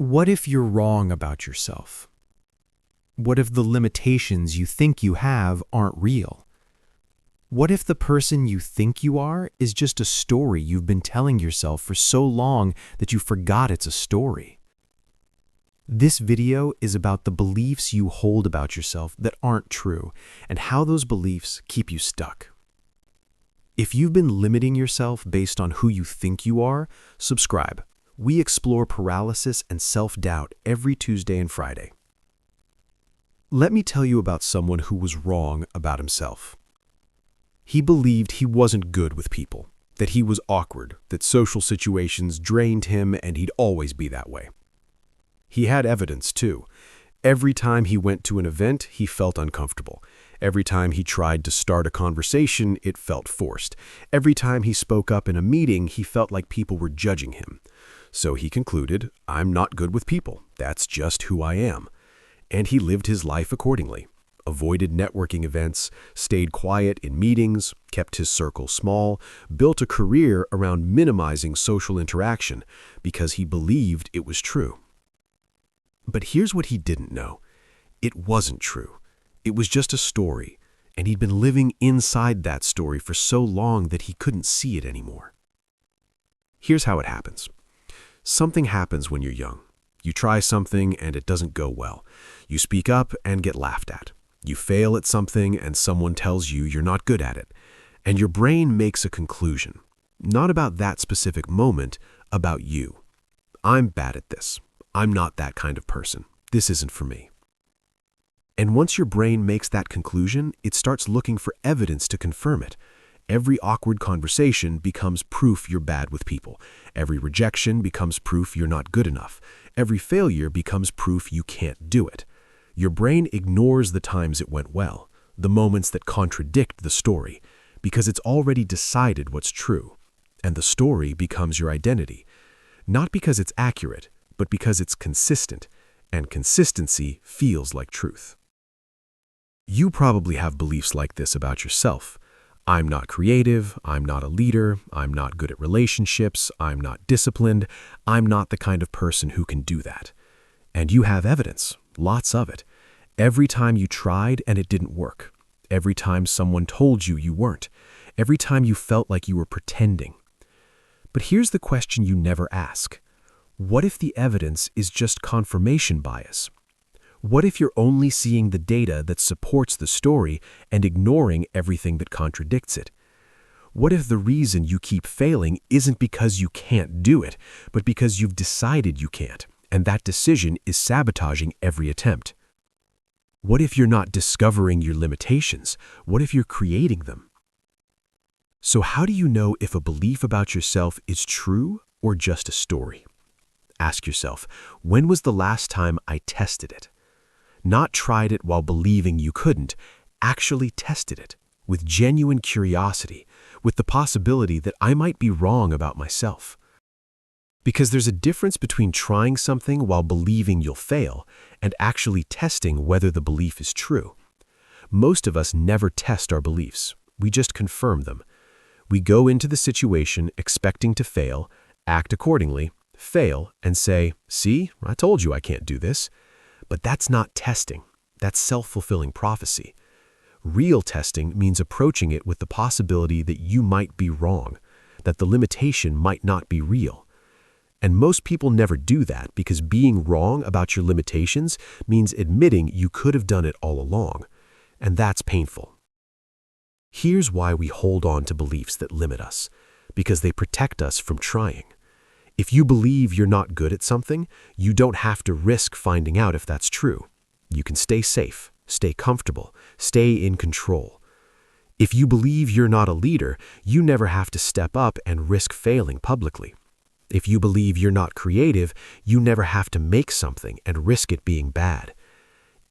What if you're wrong about yourself? What if the limitations you think you have aren't real? What if the person you think you are is just a story you've been telling yourself for so long that you forgot it's a story? This video is about the beliefs you hold about yourself that aren't true and how those beliefs keep you stuck. If you've been limiting yourself based on who you think you are, subscribe. We explore paralysis and self-doubt every Tuesday and Friday. Let me tell you about someone who was wrong about himself. He believed he wasn't good with people, that he was awkward, that social situations drained him and he'd always be that way. He had evidence, too. Every time he went to an event, he felt uncomfortable. Every time he tried to start a conversation, it felt forced. Every time he spoke up in a meeting, he felt like people were judging him. So he concluded, I'm not good with people. That's just who I am. And he lived his life accordingly. Avoided networking events, stayed quiet in meetings, kept his circle small, built a career around minimizing social interaction because he believed it was true. But here's what he didn't know. It wasn't true. It was just a story, and he'd been living inside that story for so long that he couldn't see it anymore. Here's how it happens. Something happens when you're young. You try something and it doesn't go well. You speak up and get laughed at. You fail at something and someone tells you you're not good at it. And your brain makes a conclusion. Not about that specific moment, about you. I'm bad at this. I'm not that kind of person. This isn't for me. And once your brain makes that conclusion, it starts looking for evidence to confirm it. Every awkward conversation becomes proof you're bad with people. Every rejection becomes proof you're not good enough. Every failure becomes proof you can't do it. Your brain ignores the times it went well, the moments that contradict the story, because it's already decided what's true. And the story becomes your identity. Not because it's accurate, but because it's consistent, and consistency feels like truth. You probably have beliefs like this about yourself. I'm not creative, I'm not a leader, I'm not good at relationships, I'm not disciplined, I'm not the kind of person who can do that. And you have evidence, lots of it. Every time you tried and it didn't work. Every time someone told you you weren't. Every time you felt like you were pretending. But here's the question you never ask. What if the evidence is just confirmation bias? What if you're only seeing the data that supports the story and ignoring everything that contradicts it? What if the reason you keep failing isn't because you can't do it, but because you've decided you can't, and that decision is sabotaging every attempt? What if you're not discovering your limitations? What if you're creating them? So how do you know if a belief about yourself is true or just a story? Ask yourself, when was the last time I tested it? Not tried it while believing you couldn't, actually tested it with genuine curiosity, with the possibility that I might be wrong about myself. Because there's a difference between trying something while believing you'll fail and actually testing whether the belief is true. Most of us never test our beliefs. We just confirm them. We go into the situation expecting to fail, act accordingly, fail, and say, see, I told you I can't do this. But that's not testing. That's self-fulfilling prophecy. Real testing means approaching it with the possibility that you might be wrong, that the limitation might not be real. And most people never do that because being wrong about your limitations means admitting you could have done it all along. And that's painful. Here's why we hold on to beliefs that limit us, because they protect us from trying. If you believe you're not good at something, you don't have to risk finding out if that's true. You can stay safe, stay comfortable, stay in control. If you believe you're not a leader, you never have to step up and risk failing publicly. If you believe you're not creative, you never have to make something and risk it being bad.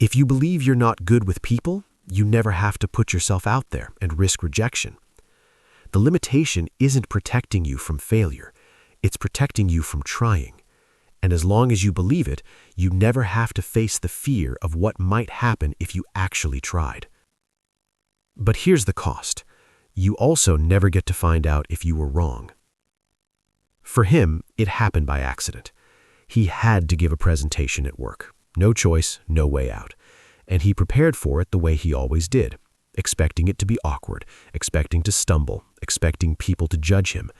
If you believe you're not good with people, you never have to put yourself out there and risk rejection. The limitation isn't protecting you from failure. It's protecting you from trying. And as long as you believe it, you never have to face the fear of what might happen if you actually tried. But here's the cost. You also never get to find out if you were wrong. For him, it happened by accident. He had to give a presentation at work. No choice, no way out. And he prepared for it the way he always did, expecting it to be awkward, expecting to stumble, expecting people to judge him.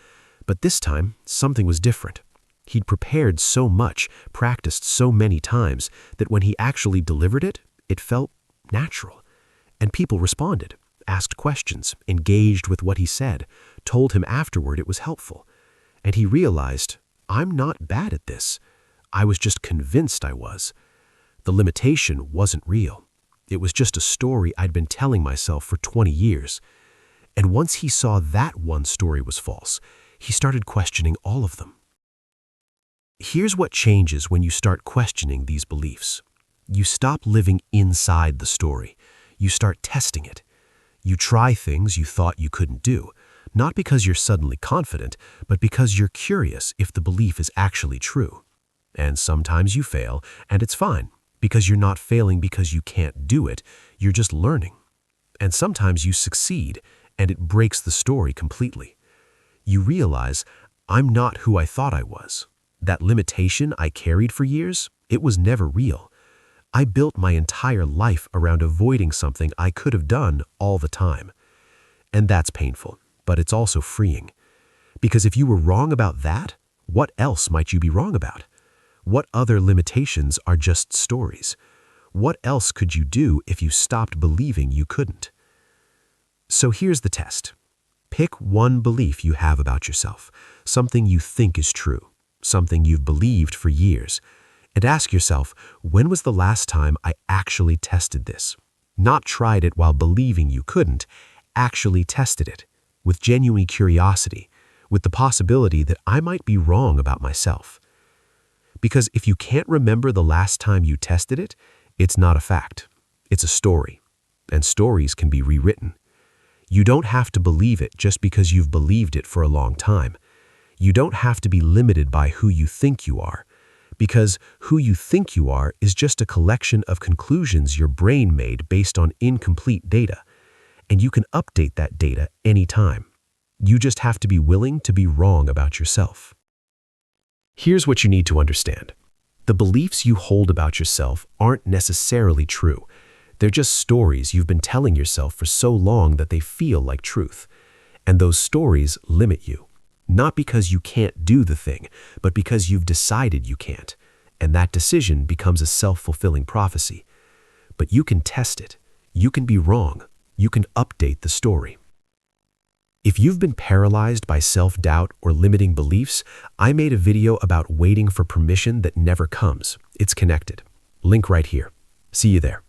But this time, something was different. He'd prepared so much, practiced so many times, that when he actually delivered it, it felt natural. And people responded, asked questions, engaged with what he said, told him afterward it was helpful. And he realized, I'm not bad at this. I was just convinced I was. The limitation wasn't real. It was just a story I'd been telling myself for 20 years. And once he saw that one story was false, he started questioning all of them. Here's what changes when you start questioning these beliefs. You stop living inside the story. You start testing it. You try things you thought you couldn't do, not because you're suddenly confident, but because you're curious if the belief is actually true. And sometimes you fail, and it's fine, because you're not failing because you can't do it, you're just learning. And sometimes you succeed, and it breaks the story completely. You realize, I'm not who I thought I was. That limitation I carried for years, it was never real. I built my entire life around avoiding something I could have done all the time. And that's painful, but it's also freeing. Because if you were wrong about that, what else might you be wrong about? What other limitations are just stories? What else could you do if you stopped believing you couldn't? So here's the test. Pick one belief you have about yourself, something you think is true, something you've believed for years, and ask yourself, when was the last time I actually tested this? Not tried it while believing you couldn't, actually tested it, with genuine curiosity, with the possibility that I might be wrong about myself. Because if you can't remember the last time you tested it, it's not a fact. It's a story, and stories can be rewritten. You don't have to believe it just because you've believed it for a long time. You don't have to be limited by who you think you are, because who you think you are is just a collection of conclusions your brain made based on incomplete data, and you can update that data anytime. You just have to be willing to be wrong about yourself. Here's what you need to understand. The beliefs you hold about yourself aren't necessarily true. They're just stories you've been telling yourself for so long that they feel like truth. And those stories limit you. Not because you can't do the thing, but because you've decided you can't. And that decision becomes a self-fulfilling prophecy. But you can test it. You can be wrong. You can update the story. If you've been paralyzed by self-doubt or limiting beliefs, I made a video about waiting for permission that never comes. It's connected. Link right here. See you there.